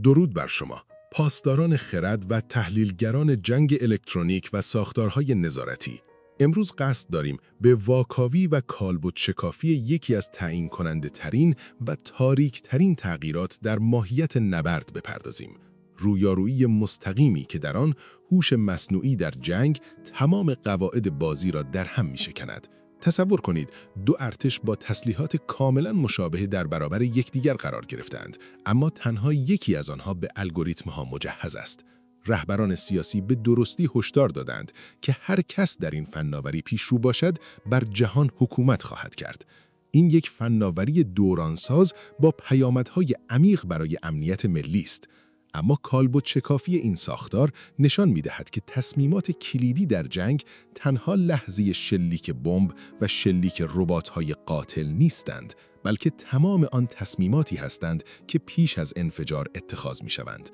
درود بر شما. پاسداران خرد و تحلیلگران جنگ الکترونیک و ساختارهای نظارتی. امروز قصد داریم به واکاوی و کالبد شکافی یکی از تعیین کننده ترین و تاریک ترین تغییرات در ماهیت نبرد بپردازیم. رویارویی مستقیمی که در آن هوش مصنوعی در جنگ تمام قواعد بازی را در هم می‌شکند. تصور کنید دو ارتش با تسلیحات کاملا مشابه در برابر یکدیگر قرار گرفتند، اما تنها یکی از آنها به الگوریتم‌ها مجهز است. رهبران سیاسی به درستی هشدار دادند که هر کس در این فناوری پیشرو باشد بر جهان حکومت خواهد کرد. این یک فناوری دورانساز با پیامدهای عمیق برای امنیت ملی است. اما کالبد شکافی این ساختار نشان می‌دهد که تصمیمات کلیدی در جنگ تنها لحظه شلیک بمب و شلیک ربات‌های قاتل نیستند، بلکه تمام آن تصمیماتی هستند که پیش از انفجار اتخاذ می‌شوند.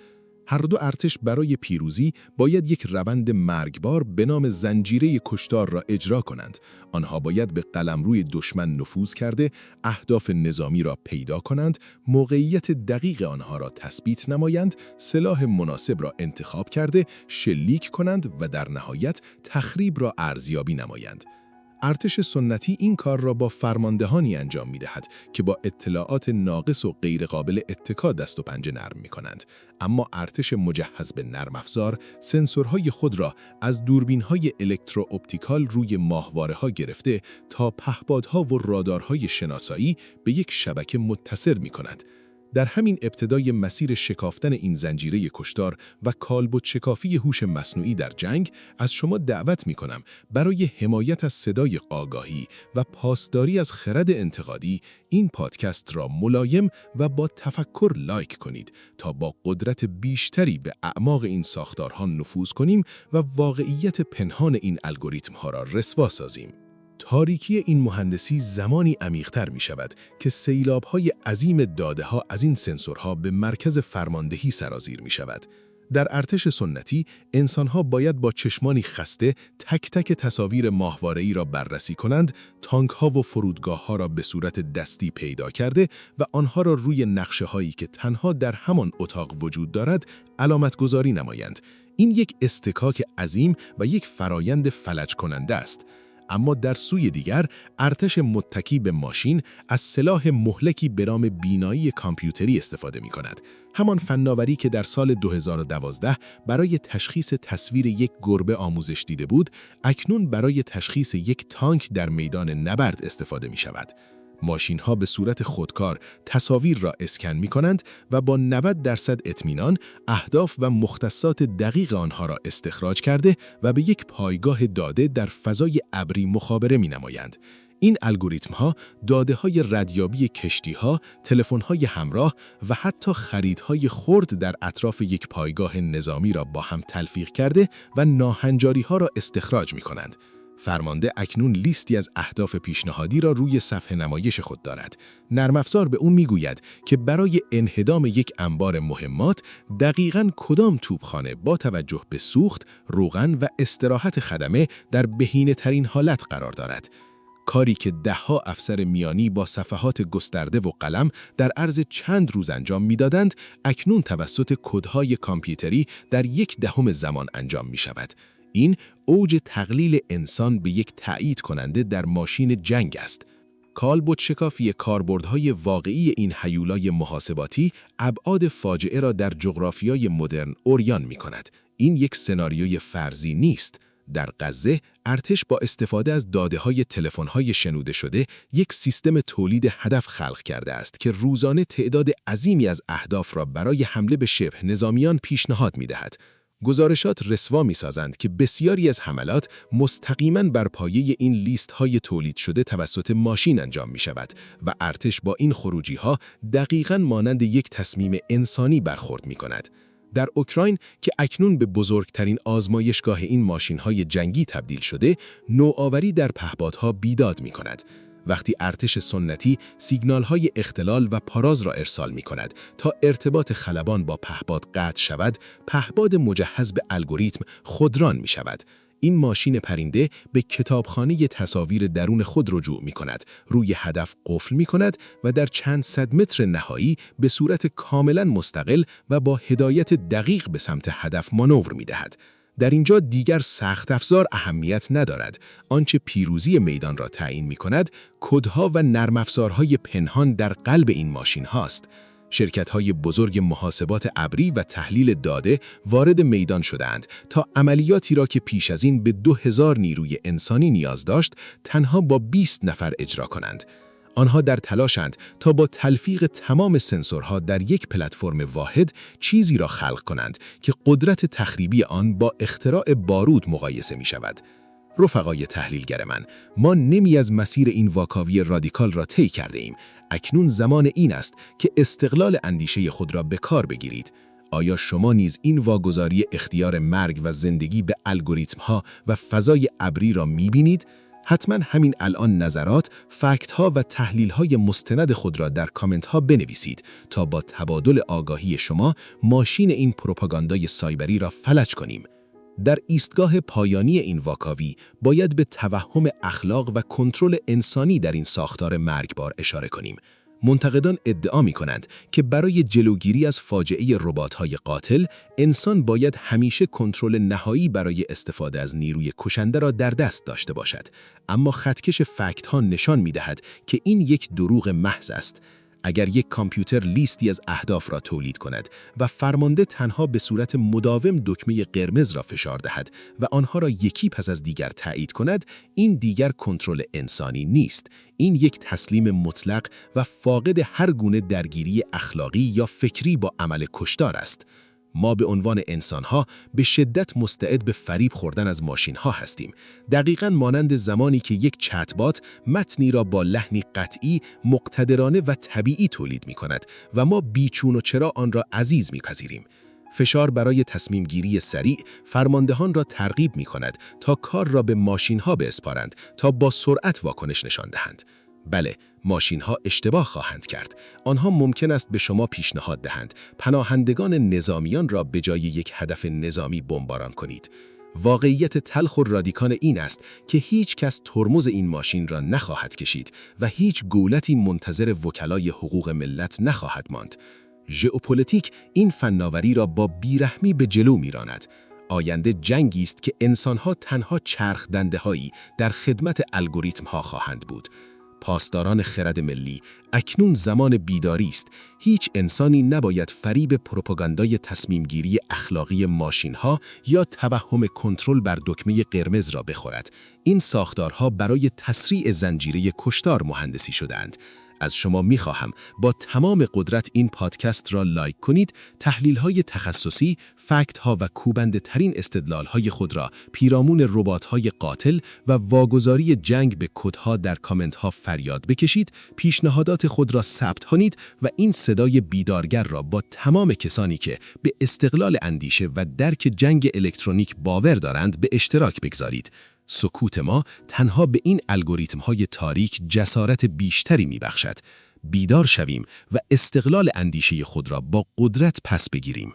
هر دو ارتش برای پیروزی باید یک روند مرگبار به نام زنجیره کشتار را اجرا کنند. آنها باید به قلمروی دشمن نفوذ کرده، اهداف نظامی را پیدا کنند، موقعیت دقیق آنها را تثبیت نمایند، سلاح مناسب را انتخاب کرده، شلیک کنند و در نهایت تخریب را ارزیابی نمایند. ارتش سنتی این کار را با فرماندهانی انجام می‌دهد که با اطلاعات ناقص و غیرقابل اتکا دست و پنجه نرم می‌کنند، اما ارتش مجهز به نرم افزار سنسورهای خود را از دوربین‌های الکترواپتیکال روی ماهواره‌ها گرفته تا پهپادها و رادارهای شناسایی به یک شبکه متصل می‌کند. در همین ابتدای مسیر شکافتن این زنجیره کشتار و کالبد شکافی هوش مصنوعی در جنگ، از شما دعوت می‌کنم برای حمایت از صدای آگاهی و پاسداری از خرد انتقادی این پادکست را ملایم و با تفکر لایک کنید تا با قدرت بیشتری به اعماق این ساختارها نفوذ کنیم و واقعیت پنهان این الگوریتم‌ها را رسوا سازیم. تاریکی این مهندسی زمانی عمیق‌تر می شود که سیلاب‌های عظیم داده‌ها از این سنسورها به مرکز فرماندهی سرازیر می شود. در ارتش سنتی، انسان‌ها باید با چشمانی خسته تک تک تصاویر ماهواره‌ای را بررسی کنند، تانک‌ها و فرودگاه‌ها را به صورت دستی پیدا کرده و آنها را روی نقشه‌هایی که تنها در همان اتاق وجود دارد، علامت‌گذاری نمایند. این یک استکاک عظیم و یک فرایند فلج کننده است. اما در سوی دیگر، ارتش متکی به ماشین از سلاح مهلکی به نام بینایی کامپیوتری استفاده می کند. همان فناوری که در سال 2012 برای تشخیص تصویر یک گربه آموزش دیده بود، اکنون برای تشخیص یک تانک در میدان نبرد استفاده می شود. ماشین‌ها به صورت خودکار تصاویر را اسکن می‌کنند و با 90% اطمینان اهداف و مختصات دقیق آنها را استخراج کرده و به یک پایگاه داده در فضای ابری مخابره می‌نمایند. این الگوریتم‌ها داده‌های ردیابی کشتی‌ها، تلفن‌های همراه و حتی خریدهای خرد در اطراف یک پایگاه نظامی را با هم تلفیق کرده و ناهنجاری‌ها را استخراج می‌کنند. فرمانده اکنون لیستی از اهداف پیشنهادی را روی صفحه نمایش خود دارد. نرم افزار به او میگوید که برای انهدام یک انبار مهمات دقیقاً کدام توپخانه با توجه به سوخت، روغن و استراحت خدمه در بهینه‌ترین حالت قرار دارد. کاری که ده‌ها افسر میانی با صفحات گسترده و قلم در عرض چند روز انجام میدادند، اکنون توسط کدهای کامپیوتری در 1/10 زمان انجام می شود. این اوج تقلیل انسان به یک تأیید کننده در ماشین جنگ است. کالبد شکافی کاربردهای واقعی این هیولای محاسباتی ابعاد فاجعه را در جغرافیای مدرن عریان می کند. این یک سناریوی فرضی نیست. در غزه، ارتش با استفاده از داده‌های تلفن‌های شنوده شده یک سیستم تولید هدف خلق کرده است که روزانه تعداد عظیمی از اهداف را برای حمله به شبه نظامیان پیشنهاد می‌دهد. گزارشات رسوا می‌سازند که بسیاری از حملات مستقیماً بر پایه این لیست‌های تولید شده توسط ماشین انجام می‌شود و ارتش با این خروجی‌ها دقیقاً مانند یک تصمیم انسانی برخورد می‌کند. در اوکراین که اکنون به بزرگترین آزمایشگاه این ماشین‌های جنگی تبدیل شده، نوآوری در پهپادها بیداد می‌کند. وقتی ارتش سنتی سیگنال‌های اختلال و پاراز را ارسال می‌کند تا ارتباط خلبان با پهپاد قطع شود، پهپاد مجهز به الگوریتم خودران می‌شود. این ماشین پرنده به کتابخانه تصاویر درون خود رجوع می‌کند، روی هدف قفل می‌کند و در چند صد متر نهایی به صورت کاملاً مستقل و با هدایت دقیق به سمت هدف مانور می‌دهد. در اینجا دیگر سخت افزار اهمیت ندارد. آنچه پیروزی میدان را تعیین می‌کند، کدها و نرم افزارهای پنهان در قلب این ماشین هاست. شرکت‌های بزرگ محاسبات ابری و تحلیل داده وارد میدان شدند تا عملیاتی را که پیش از این به 2000 نیروی انسانی نیاز داشت، تنها با 20 نفر اجرا کنند. آنها در تلاشند تا با تلفیق تمام سنسورها در یک پلتفرم واحد چیزی را خلق کنند که قدرت تخریبی آن با اختراع بارود مقایسه می شود. رفقای تحلیلگر من، ما نیمی از مسیر این واکاوی رادیکال را طی کرده ایم. اکنون زمان این است که استقلال اندیشه خود را به کار بگیرید. آیا شما نیز این واگذاری اختیار مرگ و زندگی به الگوریتم‌ها و فضای ابری را می‌بینید؟ حتما همین الان نظرات، فکت‌ها و تحلیل‌های مستند خود را در کامنت‌ها بنویسید تا با تبادل آگاهی شما ماشین این پروپاگاندای سایبری را فلج کنیم. در ایستگاه پایانی این واکاوی باید به توهم اخلاق و کنترل انسانی در این ساختار مرگبار اشاره کنیم. منتقدان ادعا می‌کنند که برای جلوگیری از فاجعه ربات‌های قاتل، انسان باید همیشه کنترل نهایی برای استفاده از نیروی کشنده را در دست داشته باشد. اما خطکش فکت‌ها نشان می‌دهد که این یک دروغ محض است. اگر یک کامپیوتر لیستی از اهداف را تولید کند و فرمانده تنها به صورت مداوم دکمه قرمز را فشار دهد و آنها را یکی پس از دیگر تایید کند، این دیگر کنترل انسانی نیست. این یک تسلیم مطلق و فاقد هر گونه درگیری اخلاقی یا فکری با عمل کشتار است. ما به عنوان انسان‌ها به شدت مستعد به فریب خوردن از ماشین‌ها هستیم. دقیقاً مانند زمانی که یک چت‌بات متنی را با لحنی قطعی، مقتدرانه و طبیعی تولید می‌کند و ما بیچون و چرا آن را عزیز می‌پذیریم. فشار برای تصمیم گیری سریع فرماندهان را ترغیب می‌کند تا کار را به ماشین‌ها بسپارند تا با سرعت واکنش نشان دهند. بله، ماشین‌ها اشتباه خواهند کرد. آنها ممکن است به شما پیشنهاد دهند پناهندگان نظامیان را به جای یک هدف نظامی بمباران کنید. واقعیت تلخ و رادیکال این است که هیچ کس ترمز این ماشین را نخواهد کشید و هیچ گولتی منتظر وکلای حقوق ملت نخواهد ماند. ژئوپلیتیک این فناوری را با بیرحمی به جلو می‌راند. آینده جنگی است که انسان‌ها تنها چرخ دنده‌هایی در خدمت الگوریتم‌ها خواهند بود. پاسداران خرد ملی، اکنون زمان بیداری است. هیچ انسانی نباید فریب پروپاگاندای تصمیمگیری اخلاقی ماشین‌ها یا توهم کنترل بر دکمه قرمز را بخورد. این ساختارها برای تسریع زنجیره کشتار مهندسی شده‌اند. از شما می‌خواهم با تمام قدرت این پادکست را لایک کنید، تحلیل‌های تخصصی، فکت‌ها و کوبنده‌ترین استدلال‌های خود را پیرامون ربات‌های قاتل و واگذاری جنگ به کدها در کامنت‌ها فریاد بکشید، پیشنهادات خود را ثبت کنید و این صدای بیدارگر را با تمام کسانی که به استقلال اندیشه و درک جنگ الکترونیک باور دارند به اشتراک بگذارید. سکوت ما تنها به این الگوریتم‌های تاریک جسارت بیشتری می‌بخشد. بیدار شویم و استقلال اندیشه خود را با قدرت پس بگیریم.